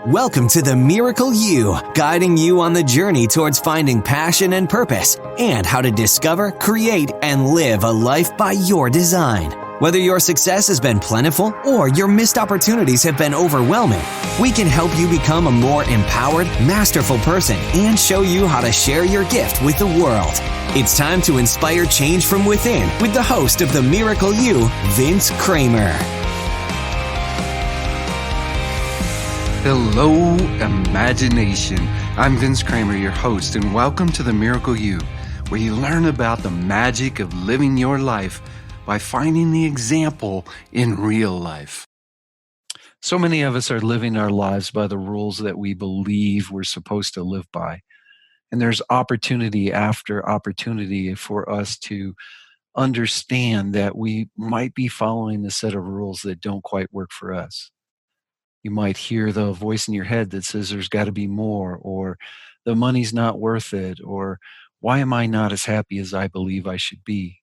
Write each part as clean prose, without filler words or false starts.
Welcome to the Miracle You, guiding you on the journey towards finding passion and purpose and how to discover, create, and live a life by your design. Whether your success has been plentiful or your missed opportunities have been overwhelming, we can help you become a more empowered, masterful person and show you how to share your gift with the world. It's time to inspire change from within with the host of the Miracle You, Vince Kramer. Hello, imagination. I'm Vince Kramer, your host, and welcome to the Miracle You, where you learn about the magic of living your life by finding the example in real life. So many of us are living our lives by the rules that we believe we're supposed to live by. And there's opportunity after opportunity for us to understand that we might be following a set of rules that don't quite work for us. You might hear the voice in your head that says there's got to be more, or the money's not worth it, or why am I not as happy as I believe I should be?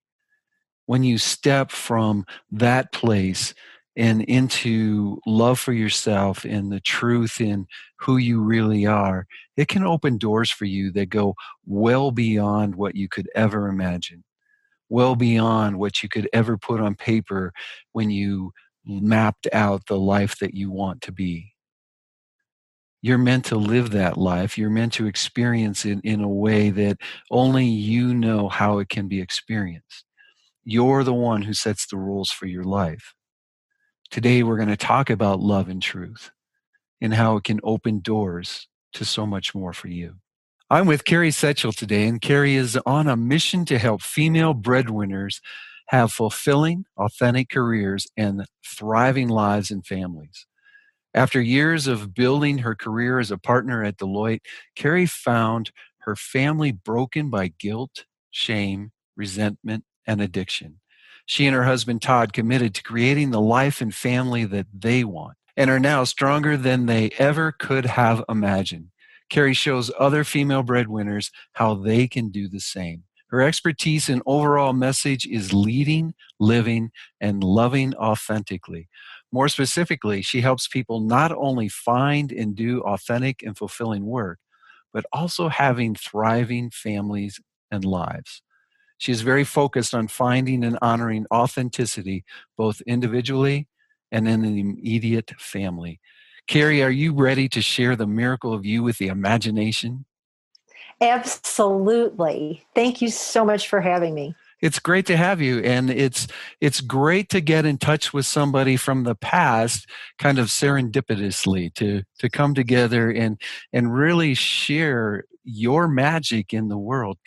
When you step from that place and into love for yourself and the truth in who you really are, it can open doors for you that go well beyond what you could ever imagine, well beyond what you could ever put on paper when you mapped out the life that you want to be. You're meant to live that life. You're meant to experience it in a way that only you know how it can be experienced. You're the one who sets the rules for your life. Today, we're going to talk about love and truth and how it can open doors to so much more for you. I'm with Carrie Sechel today, and Carrie is on a mission to help female breadwinners have fulfilling, authentic careers and thriving lives and families. After years of building her career as a partner at Deloitte, Carrie found her family broken by guilt, shame, resentment, and addiction. She and her husband Todd committed to creating the life and family that they want and are now stronger than they ever could have imagined. Carrie shows other female breadwinners how they can do the same. Her expertise and overall message is leading, living, and loving authentically. More specifically, she helps people not only find and do authentic and fulfilling work, but also having thriving families and lives. She is very focused on finding and honoring authenticity, both individually and in the immediate family. Carrie, are you ready to share the miracle of you with the imagination? Absolutely. Thank you so much for having me. It's great to have you, and it's great to get in touch with somebody from the past, kind of serendipitously, to come together and really share your magic in the world.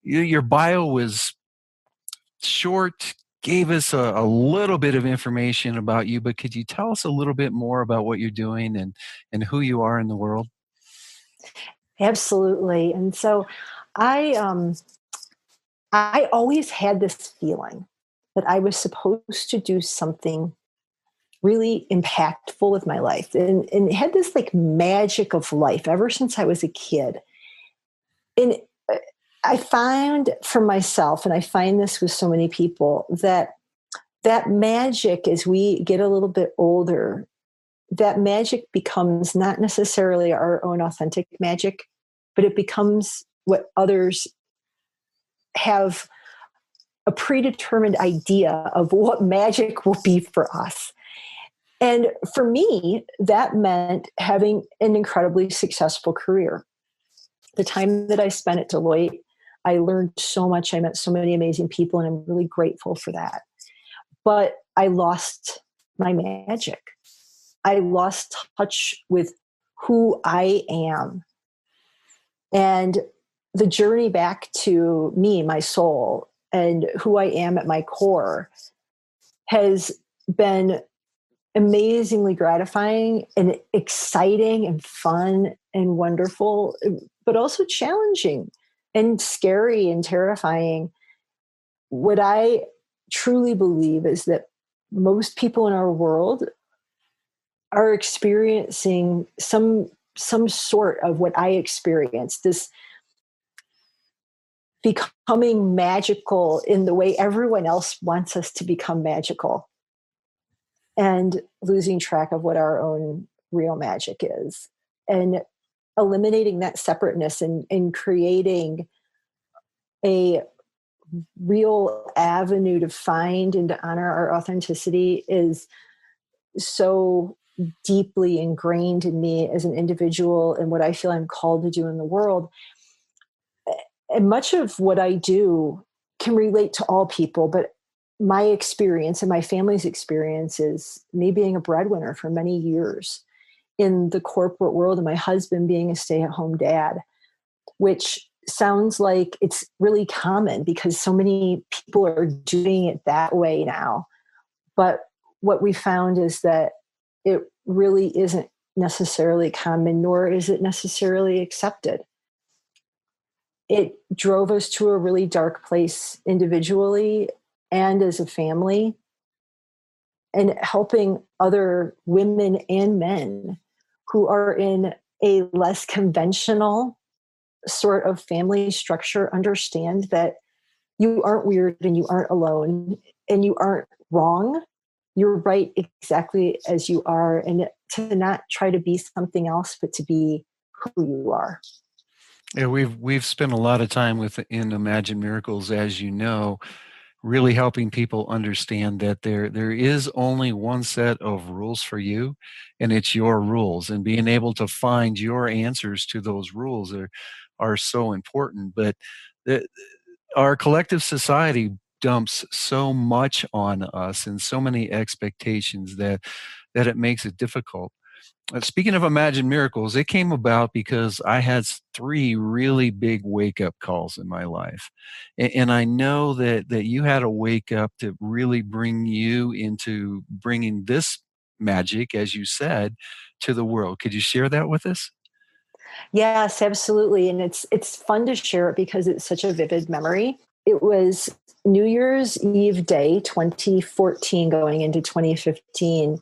Your bio was short, gave us a little bit of information about you, but could you tell us a little bit more about what you're doing and who you are in the world? Absolutely. And so I always had this feeling that I was supposed to do something really impactful with my life, and it had this like magic of life ever since I was a kid. And I find for myself, and I find this with so many people, that magic, as we get a little bit older, that magic becomes not necessarily our own authentic magic, but it becomes what others have a predetermined idea of what magic will be for us. And for me, that meant having an incredibly successful career. The time that I spent at Deloitte, I learned so much. I met so many amazing people, and I'm really grateful for that. But I lost my magic. I lost touch with who I am. And the journey back to me, my soul, and who I am at my core has been amazingly gratifying and exciting and fun and wonderful, but also challenging and scary and terrifying. What I truly believe is that most people in our world are experiencing some sort of what I experienced, this becoming magical in the way everyone else wants us to become magical, and losing track of what our own real magic is, and eliminating that separateness and creating a real avenue to find and to honor our authenticity is so deeply ingrained in me as an individual and what I feel I'm called to do in the world. And much of what I do can relate to all people, but my experience and my family's experience is me being a breadwinner for many years in the corporate world and my husband being a stay-at-home dad, which sounds like it's really common because so many people are doing it that way now. But what we found is that it really isn't necessarily common, nor is it necessarily accepted. It drove us to a really dark place individually and as a family, and helping other women and men who are in a less conventional sort of family structure understand that you aren't weird and you aren't alone and you aren't wrong. You're right exactly as you are, and to not try to be something else, but to be who you are. Yeah, we've spent a lot of time in Imagine Miracles, as you know, really helping people understand that there is only one set of rules for you, and it's your rules. And being able to find your answers to those rules are so important. But the, our collective society dumps so much on us and so many expectations that it makes it difficult. Speaking of Imagine Miracles, it came about because I had three really big wake up calls in my life. And I know that you had a wake up to really bring you into bringing this magic, as you said, to the world. Could you share that with us? Yes, absolutely. And it's fun to share it because it's such a vivid memory. It was New Year's Eve day, 2014, going into 2015.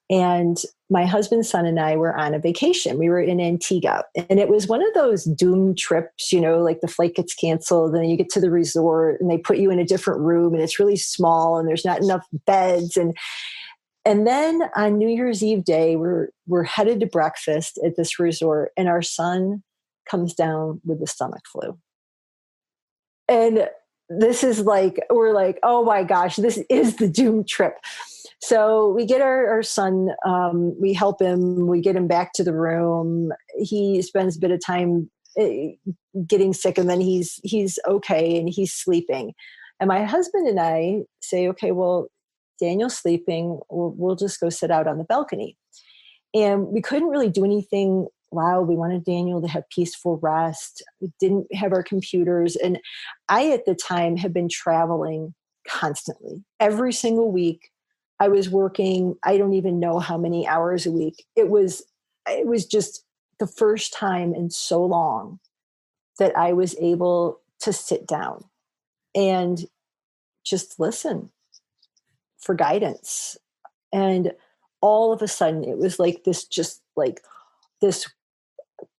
And my husband, son, and I were on a vacation. We were in Antigua. And it was one of those doom trips, like the flight gets canceled and you get to the resort and they put you in a different room and it's really small and there's not enough beds. And then on New Year's Eve day, we're headed to breakfast at this resort, and our son comes down with the stomach flu. And this is like, we're like, oh my gosh, this is the doom trip. So we get our son, we help him, we get him back to the room. He spends a bit of time getting sick, and then he's okay and he's sleeping. And my husband and I say, okay, well, Daniel's sleeping. We'll just go sit out on the balcony. And we couldn't really do anything loud. We wanted Daniel to have peaceful rest. We didn't have our computers. And I, at the time, had been traveling constantly. Every single week, I was working, I don't even know how many hours a week. It was just the first time in so long that I was able to sit down and just listen for guidance. And all of a sudden it was like this, just like this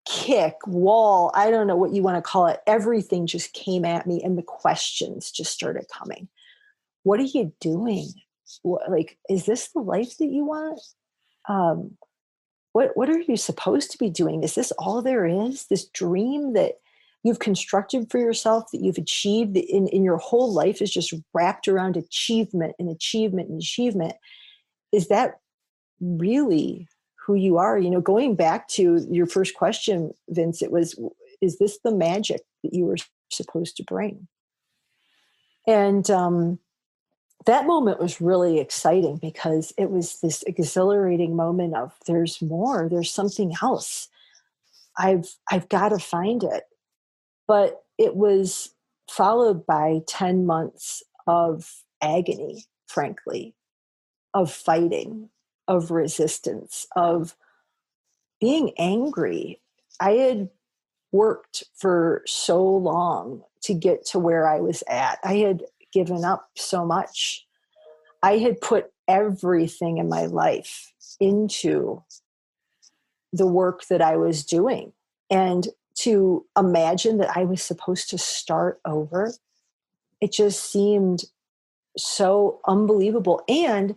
kick wall, I don't know what you want to call it. Everything just came at me and the questions just started coming. What are you doing? Like, is this the life that you want? What are you supposed to be doing? Is this all there is? This dream that you've constructed for yourself, that you've achieved in your whole life, is just wrapped around achievement and achievement and achievement. Is that really who you are? Going back to your first question, Vince, it was, is this the magic that you were supposed to bring? And that moment was really exciting because it was this exhilarating moment of, there's more, there's something else. I've got to find it. But it was followed by 10 months of agony, frankly, of fighting, of resistance, of being angry. I had worked for so long to get to where I was at. I had given up so much. I had put everything in my life into the work that I was doing. And to imagine that I was supposed to start over, it just seemed so unbelievable. And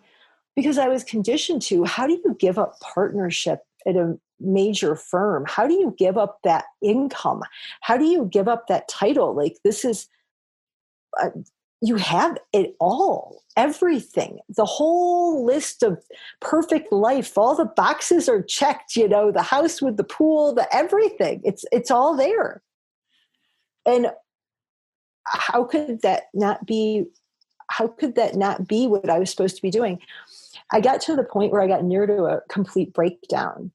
because I was conditioned to, how do you give up partnership at a major firm. How do you give up that income? How do you give up that title? Like, this is, you have it all, everything, the whole list of perfect life. All the boxes are checked, the house with the pool, the everything. It's all there. And how could that not be? How could that not be what I was supposed to be doing? I got to the point where I got near to a complete breakdown.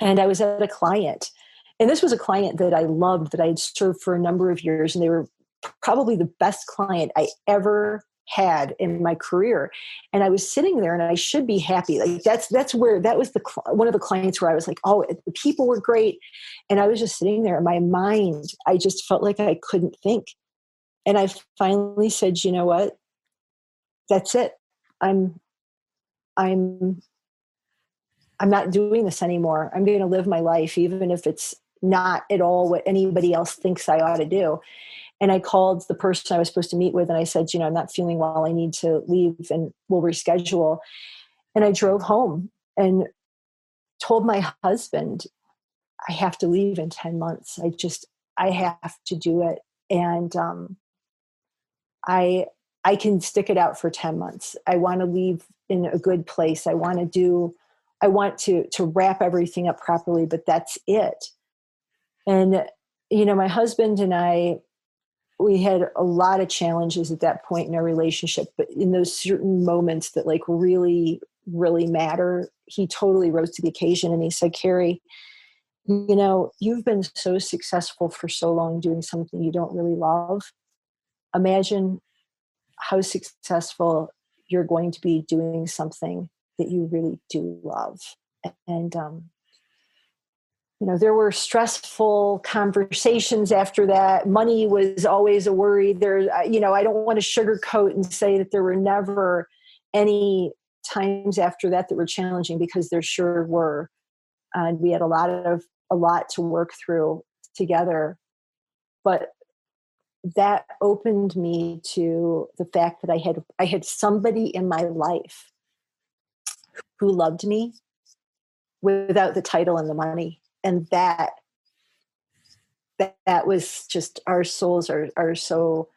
And I was at a client, and this was a client that I loved, that I had served for a number of years, and they were probably the best client I ever had in my career. And I was sitting there, and I should be happy. Like, that's where, that was one of the clients where I was like, oh, the people were great. And I was just sitting there in my mind. I just felt like I couldn't think. And I finally said, you know what? That's it. I'm not doing this anymore. I'm going to live my life, even if it's not at all what anybody else thinks I ought to do. And I called the person I was supposed to meet with, and I said, I'm not feeling well. I need to leave, and we'll reschedule. And I drove home and told my husband, I have to leave in 10 months. I have to do it. And I can stick it out for 10 months. I want to leave in a good place. I want to wrap everything up properly, but that's it. And, my husband and I, we had a lot of challenges at that point in our relationship, but in those certain moments that like really, really matter, he totally rose to the occasion. And he said, Carrie, you've been so successful for so long doing something you don't really love. Imagine how successful you're going to be doing something that you really do love. And, there were stressful conversations after that. Money was always a worry. I don't want to sugarcoat and say that there were never any times after that were challenging, because there sure were. And we had a lot to work through together. But that opened me to the fact that I had somebody in my life who loved me without the title and the money. And that was just, our souls are so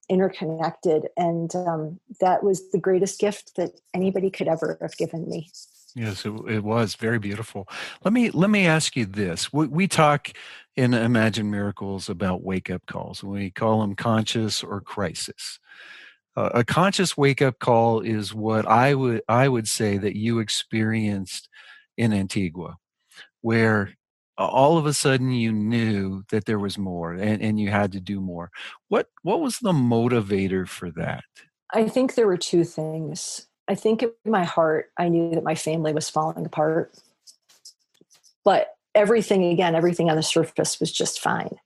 interconnected. And that was the greatest gift that anybody could ever have given me. Yes, it was very beautiful. Let me ask you this. We talk in Imagine Miracles about wake-up calls. We call them conscious or crisis. A conscious wake-up call is what I would say that you experienced in Antigua, where all of a sudden you knew that there was more, and you had to do more. What was the motivator for that? I think there were two things. I think in my heart, I knew that my family was falling apart. But everything on the surface was just fine.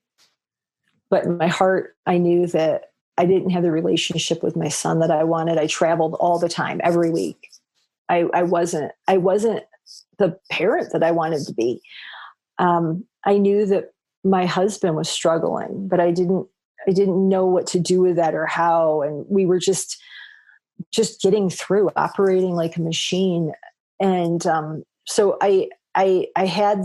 But in my heart, I knew that I didn't have the relationship with my son that I wanted. I traveled all the time, every week. I wasn't the parent that I wanted to be. I knew that my husband was struggling, but I didn't know what to do with that or how. And we were just getting through, operating like a machine. And so I had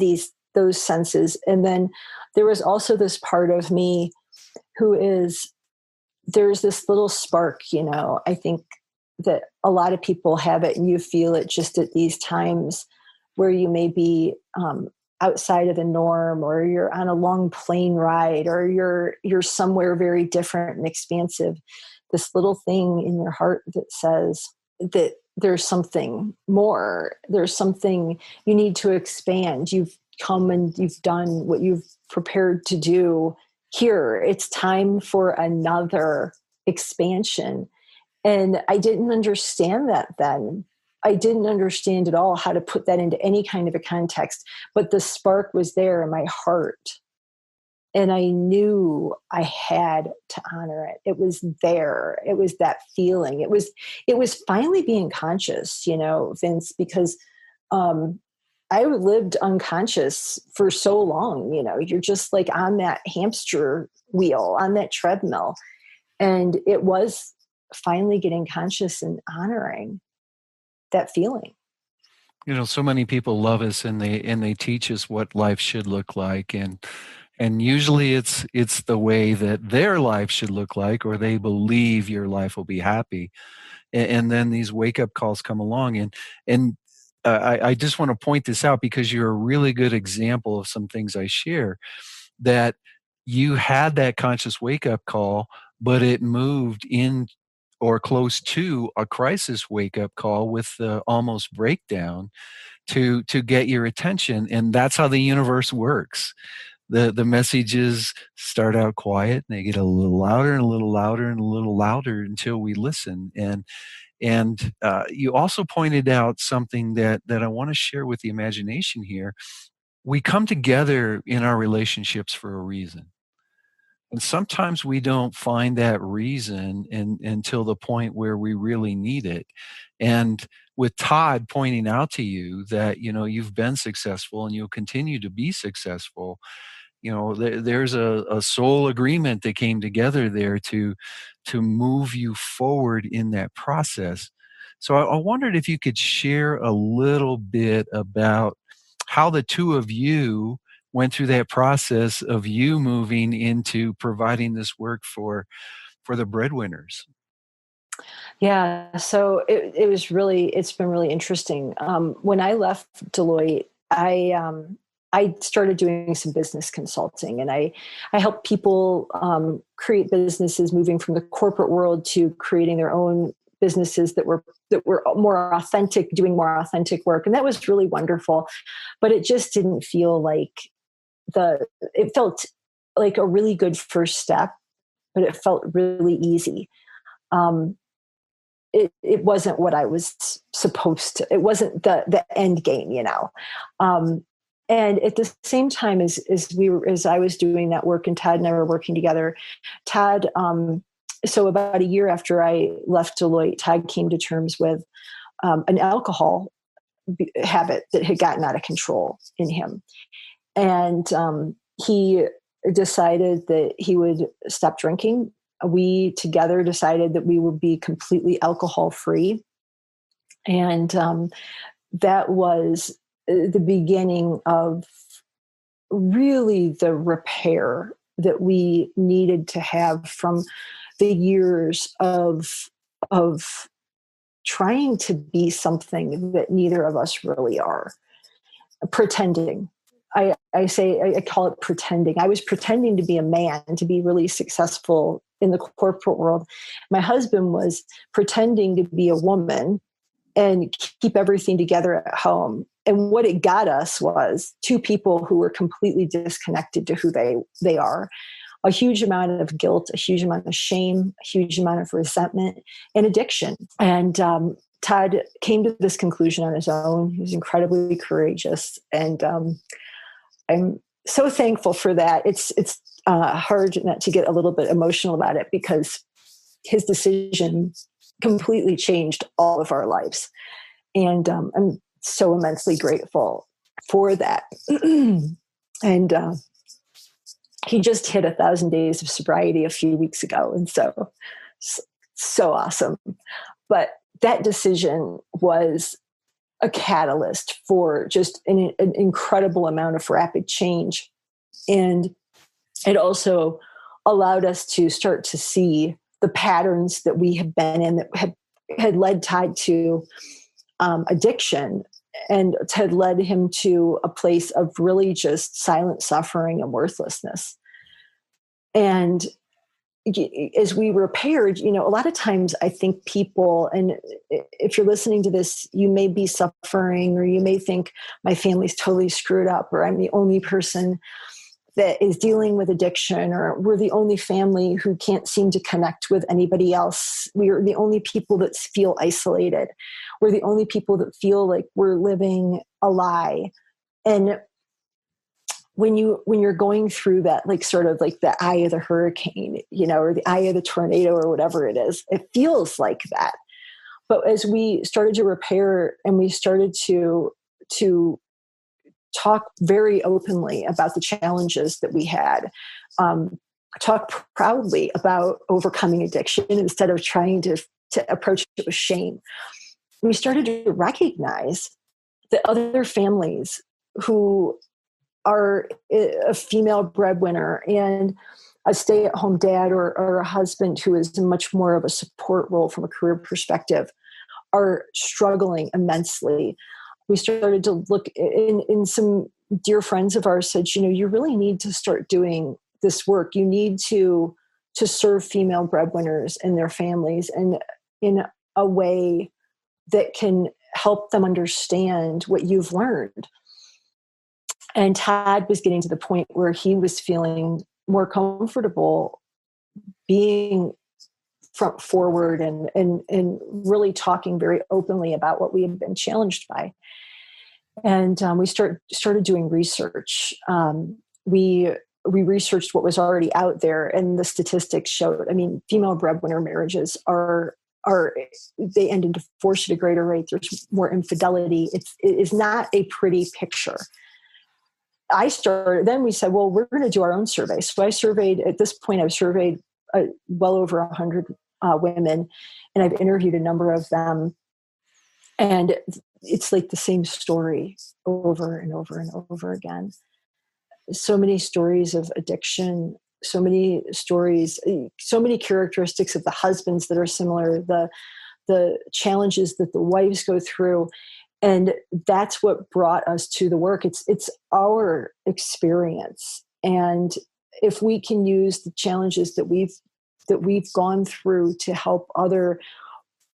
those senses. And then there was also this part of me there's this little spark, I think that a lot of people have it, and you feel it just at these times where you may be outside of the norm, or you're on a long plane ride, or you're somewhere very different and expansive. This little thing in your heart that says that there's something more. There's something you need to expand. You've come and you've done what you've prepared to do here. It's time for another expansion. And I didn't understand that then. I didn't understand at all how to put that into any kind of a context, but the spark was there in my heart. And I knew I had to honor it. It was there. It was that feeling. It was finally being conscious, Vince, because I lived unconscious for so long. You're just like on that hamster wheel, on that treadmill. And it was finally getting conscious and honoring that feeling. So many people love us, and they teach us what life should look like, and usually it's the way that their life should look like, or they believe your life will be happy. And then these wake up calls come along, and I just want to point this out because you're a really good example of some things I share, that you had that conscious wake up call, but it moved in or close to a crisis wake up call with the almost breakdown to get your attention. And that's how the universe works. The messages start out quiet, and they get a little louder and a little louder and a little louder until we listen. And you also pointed out something that I want to share with the imagination here. We come together in our relationships for a reason. And sometimes we don't find that reason until the point where we really need it. And with Todd pointing out to you that, you've been successful and you'll continue to be successful, there's a soul agreement that came together there to move you forward in that process. So I wondered if you could share a little bit about how the two of you went through that process of you moving into providing this work for the breadwinners. Yeah, so it's been really interesting. When I left Deloitte, I started doing some business consulting, and I help people create businesses, moving from the corporate world to creating their own businesses that were more authentic, doing more authentic work, and that was really wonderful. But it just didn't feel like it felt like a really good first step, but it felt really easy. Um, it wasn't what I was supposed to. It wasn't the end game. Um, and at the same time as I was doing that work, and Todd and I were working together, Todd. So about a year after I left Deloitte, Todd came to terms with an alcohol habit that had gotten out of control in him, and he decided that he would stop drinking. We together decided that we would be completely alcohol free. And that was the beginning of really the repair that we needed to have from the years of trying to be something that neither of us really are, pretending. I call it pretending. I was pretending to be a man, to be really successful in the corporate world. My husband was pretending to be a woman and keep everything together at home. And what it got us was two people who were completely disconnected to who they are. A huge amount of guilt, a huge amount of shame, a huge amount of resentment and addiction. And Todd came to this conclusion on his own. He was incredibly courageous, and I'm so thankful for that. It's hard not to get a little bit emotional about it, because his decision completely changed all of our lives, and I'm so immensely grateful for that. And he just hit 1,000 days of sobriety a few weeks ago, and so awesome. But that decision was a catalyst for just an incredible amount of rapid change. And it also allowed us to start to see the patterns that we have been in that had led Todd to addiction, and had led him to a place of really just silent suffering and worthlessness. And as we repaired, a lot of times I think people, and if you're listening to this, you may be suffering, or you may think my family's totally screwed up, or I'm the only person that is dealing with addiction, or we're the only family who can't seem to connect with anybody else. We're the only people that feel isolated. We're the only people that feel like we're living a lie. And when you're going through that, like sort of like the eye of the hurricane, or the eye of the tornado, or whatever it is, it feels like that. But as we started to repair, and we started to talk very openly about the challenges that we had, talk proudly about overcoming addiction instead of trying to approach it with shame, we started to recognize the other families who are a female breadwinner and a stay-at-home dad or a husband who is much more of a support role from a career perspective are struggling immensely. We started to look in some dear friends of ours said, you really need to start doing this work. You need to serve female breadwinners and their families and in a way that can help them understand what you've learned. And Todd was getting to the point where he was feeling more comfortable being front forward and really talking very openly about what we had been challenged by. And we started doing research. We researched what was already out there, and the statistics showed. I mean, female breadwinner marriages are they end in divorce at a greater rate. There's more infidelity. It is not a pretty picture. Then we said, well, we're going to do our own survey. So I surveyed, at this point, I've surveyed well over 100 women, and I've interviewed a number of them. And it's like the same story over and over and over again. So many stories of addiction, so many stories, so many characteristics of the husbands that are similar, the challenges that the wives go through. And that's what brought us to the work. It's our experience. And if we can use the challenges that we've gone through to help other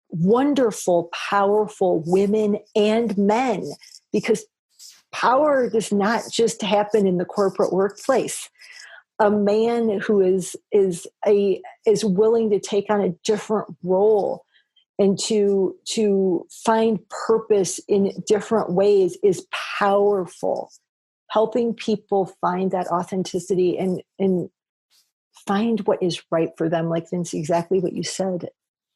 wonderful, powerful women and men, because power does not just happen in the corporate workplace. A man who is willing to take on a different role and to find purpose in different ways is powerful. Helping people find that authenticity and find what is right for them, like Vince, exactly what you said.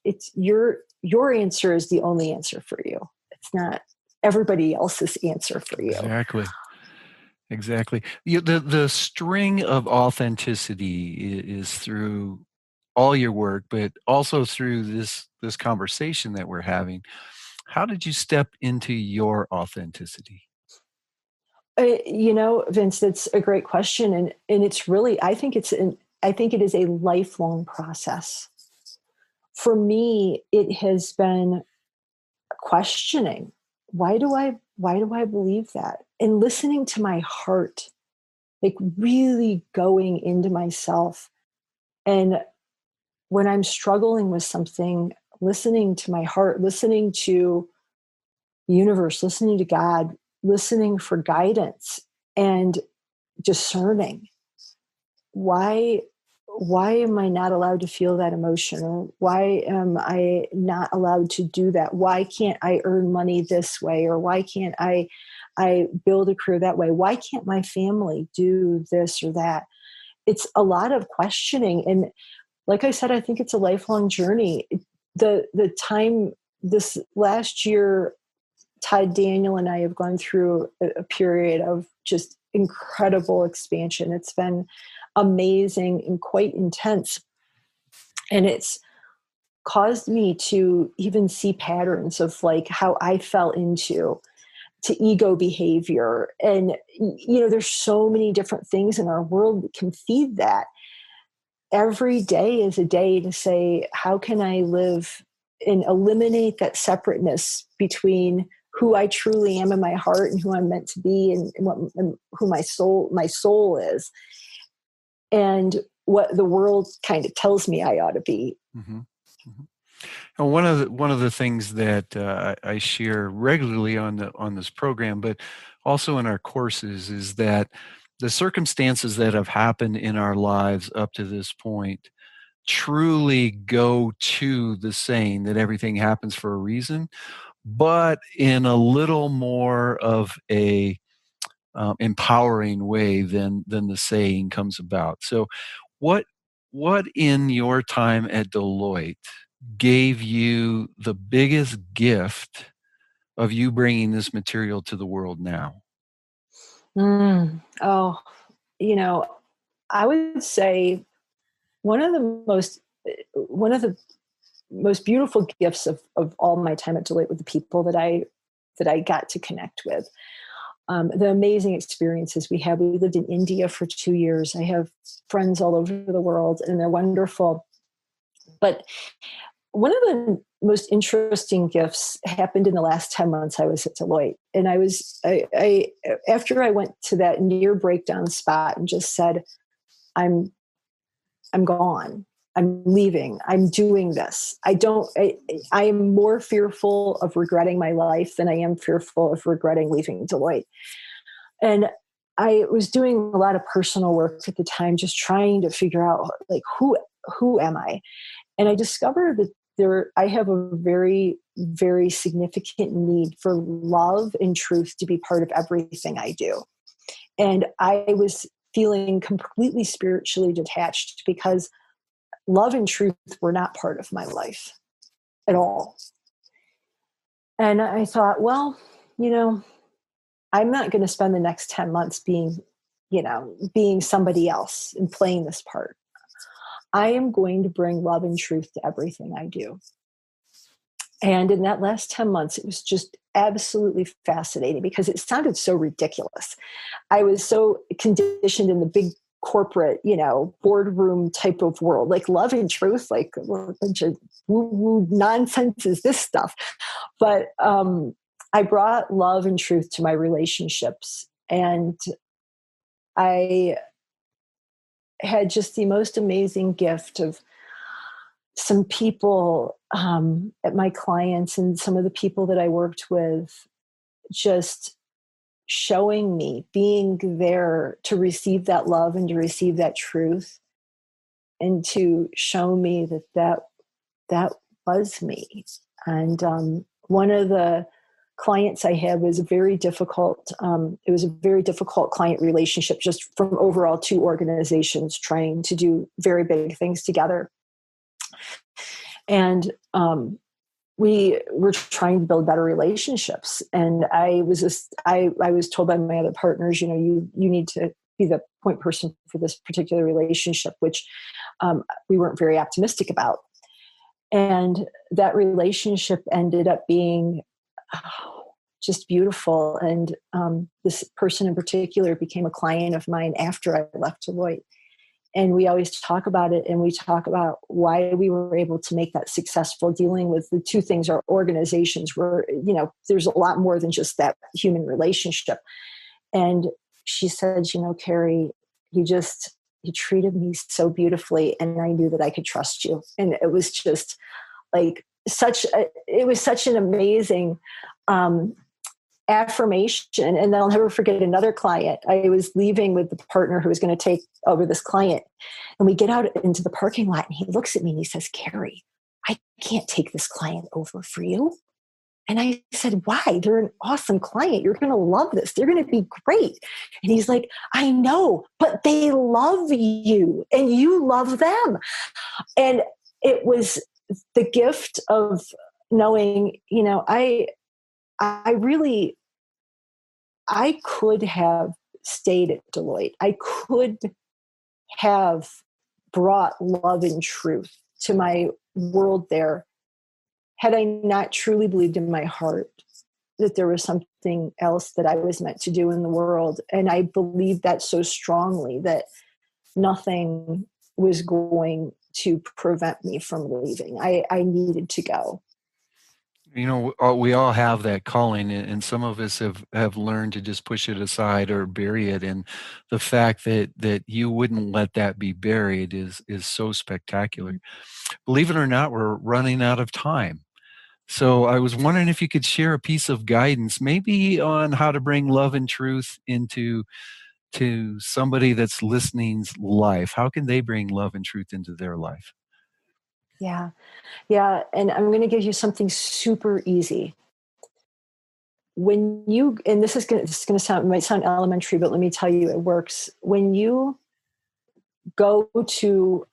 It's your answer is the only answer for you. It's not everybody else's answer for you. Exactly. The string of authenticity is through all your work, but also through this conversation that we're having. How did you step into your authenticity? Vince, that's a great question, and it's really I think it is a lifelong process. For me, it has been questioning, why do I believe that? And listening to my heart, like really going into myself. And when I'm struggling with something, listening to my heart, listening to the universe, listening to God, listening for guidance and discerning why am I not allowed to feel that emotion? Or why am I not allowed to do that? Why can't I earn money this way? Or why can't I build a career that way? Why can't my family do this or that? It's a lot of questioning. And like I said, I think it's a lifelong journey. The time this last year, Todd Daniel and I have gone through a period of just incredible expansion. It's been amazing and quite intense. And it's caused me to even see patterns of like how I fell into to ego behavior. And, there's so many different things in our world that can feed that. Every day is a day to say, how can I live and eliminate that separateness between who I truly am in my heart and who I'm meant to be and who my soul is, and what the world kind of tells me I ought to be. Mm-hmm. Mm-hmm. And one of the things that I share regularly on this program, but also in our courses, is that the circumstances that have happened in our lives up to this point truly go to the saying that everything happens for a reason, but in a little more of a empowering way than the saying comes about. So, what in your time at Deloitte gave you the biggest gift of you bringing this material to the world now? Oh, I would say one of the most beautiful gifts of all my time at Deloitte were the people that I that I got to connect with. The amazing experiences we had. We lived in India for 2 years. I have friends all over the world, and they're wonderful. But one of the most interesting gifts happened in the last 10 months I was at Deloitte. And I after I went to that near breakdown spot and just said, I'm gone. I'm leaving. I'm doing this. I am more fearful of regretting my life than I am fearful of regretting leaving Deloitte. And I was doing a lot of personal work at the time, just trying to figure out, like, who am I? And I discovered that I have a very, very significant need for love and truth to be part of everything I do. And I was feeling completely spiritually detached because love and truth were not part of my life at all. And I thought, well, I'm not going to spend the next 10 months being somebody else and playing this part. I am going to bring love and truth to everything I do. And in that last 10 months, it was just absolutely fascinating because it sounded so ridiculous. I was so conditioned in the big corporate, boardroom type of world, like love and truth, like a bunch of woo-woo nonsense is this stuff. But I brought love and truth to my relationships, and I had just the most amazing gift of some people at my clients and some of the people that I worked with just showing me, being there to receive that love and to receive that truth, and to show me that was me. And one of the clients I had was a very difficult, it was a very difficult client relationship, just from overall two organizations trying to do very big things together. And we were trying to build better relationships. And I was told by my other partners, you need to be the point person for this particular relationship, which we weren't very optimistic about. And that relationship ended up being just beautiful. And this person in particular became a client of mine after I left Deloitte. And we always talk about it, and we talk about why we were able to make that successful, dealing with the two things. Our organizations were, there's a lot more than just that human relationship. And she said, Carrie, you treated me so beautifully, and I knew that I could trust you. And it was just like it was such an amazing affirmation. And then I'll never forget another client. I was leaving with the partner who was going to take over this client. And we get out into the parking lot, and he looks at me and he says, Carrie, I can't take this client over for you. And I said, why? They're an awesome client. You're going to love this. They're going to be great. And he's like, I know, but they love you and you love them. And it was the gift of knowing, I could have stayed at Deloitte. I could have brought love and truth to my world there had I not truly believed in my heart that there was something else that I was meant to do in the world. And I believed that so strongly that nothing was going to prevent me from leaving. I needed to go. We all have that calling, and some of us have learned to just push it aside or bury it. And the fact that you wouldn't let that be buried is so spectacular. Believe it or not, we're running out of time. So I was wondering if you could share a piece of guidance, maybe on how to bring love and truth to somebody that's listening's life. How can they bring love and truth into their life? Yeah. Yeah. And I'm going to give you something super easy. And this is going to might sound elementary, but let me tell you, it works. When you go to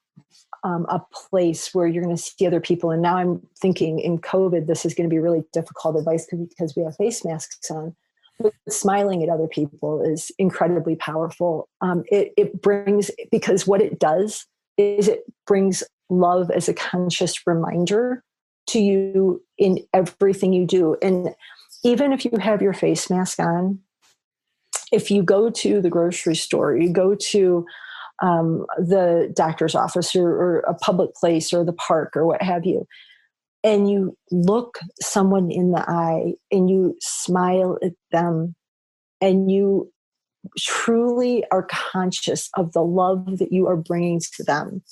a place where you're going to see other people, and now I'm thinking in COVID, this is going to be really difficult advice because we have face masks on. But smiling at other people is incredibly powerful. It brings, because what it does is it brings love as a conscious reminder to you in everything you do. And even if you have your face mask on, if you go to the grocery store, you go to the doctor's office or a public place or the park or what have you, and you look someone in the eye and you smile at them and you truly are conscious of the love that you are bringing to them,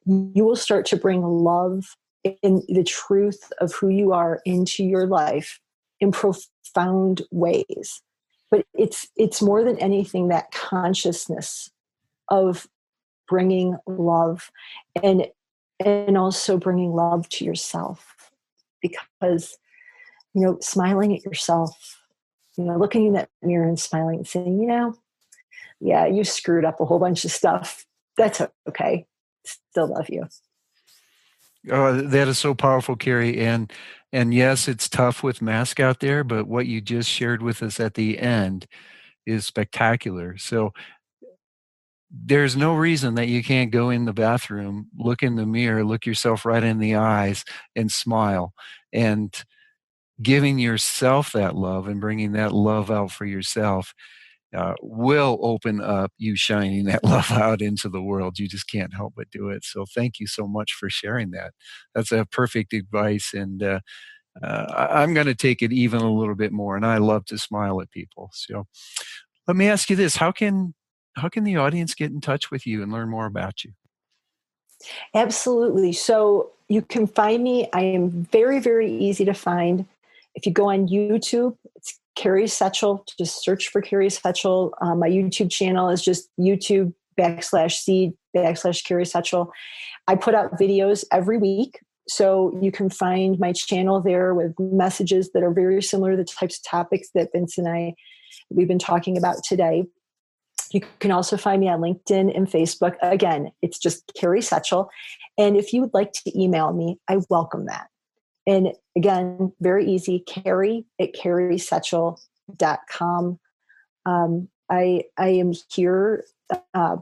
you will start to bring love in the truth of who you are into your life in profound ways. But it's more than anything that consciousness of bringing love and also bringing love to yourself, because smiling at yourself, looking in that mirror and smiling and saying, yeah, you screwed up a whole bunch of stuff. That's okay. Still love you. Oh, that is so powerful, Carrie. And yes, it's tough with masks out there, but what you just shared with us at the end is spectacular. So there's no reason that you can't go in the bathroom, look in the mirror, look yourself right in the eyes and smile. And giving yourself that love and bringing that love out for yourself will open up you shining that love out into the world. You just can't help but do it. So thank you so much for sharing that. That's a perfect advice. And I'm going to take it even a little bit more. And I love to smile at people. So let me ask you this. How can the audience get in touch with you and learn more about you? Absolutely. So you can find me. I am very, very easy to find. If you go on YouTube, it's Carrie Sechel. Just search for Carrie Sechel. My YouTube channel is just YouTube.com/C/Carrie Sechel. I put out videos every week. So you can find my channel there with messages that are very similar to the types of topics that Vince and we've been talking about today. You can also find me on LinkedIn and Facebook. Again, it's just Carrie Sechel. And if you would like to email me, I welcome that. And again, very easy, Carrie@carriesechel.com. I am here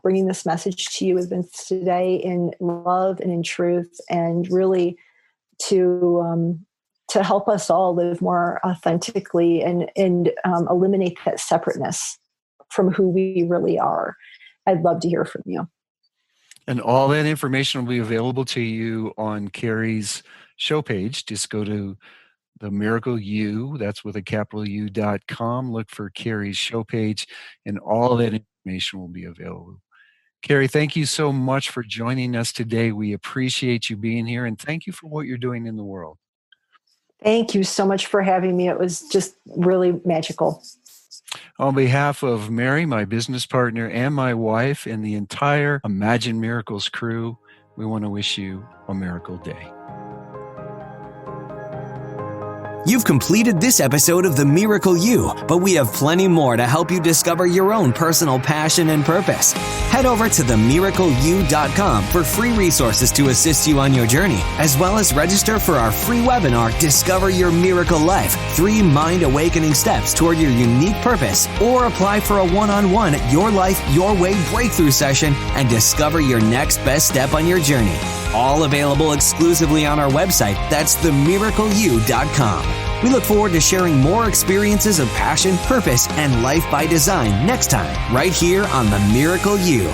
bringing this message to you with Vince today in love and in truth, and really to help us all live more authentically and eliminate that separateness from who we really are. I'd love to hear from you. And all that information will be available to you on Carrie's show page. Just go to the Miracle You, that's with a capital U.com. Look for Carrie's show page, and all that information will be available. Carrie, thank you so much for joining us today. We appreciate you being here, and thank you for what you're doing in the world. Thank you so much for having me. It was just really magical. On behalf of Mary, my business partner, and my wife, and the entire Imagine Miracles crew, we want to wish you a miracle day. You've completed this episode of The Miracle You, but we have plenty more to help you discover your own personal passion and purpose. Head over to themiracleyou.com for free resources to assist you on your journey, as well as register for our free webinar, Discover Your Miracle Life, 3 Mind Awakening Steps Toward Your Unique Purpose, or apply for a one-on-one Your Life, Your Way breakthrough session and discover your next best step on your journey. All available exclusively on our website. That's themiracleyou.com. We look forward to sharing more experiences of passion, purpose, and life by design next time, right here on The Miracle You.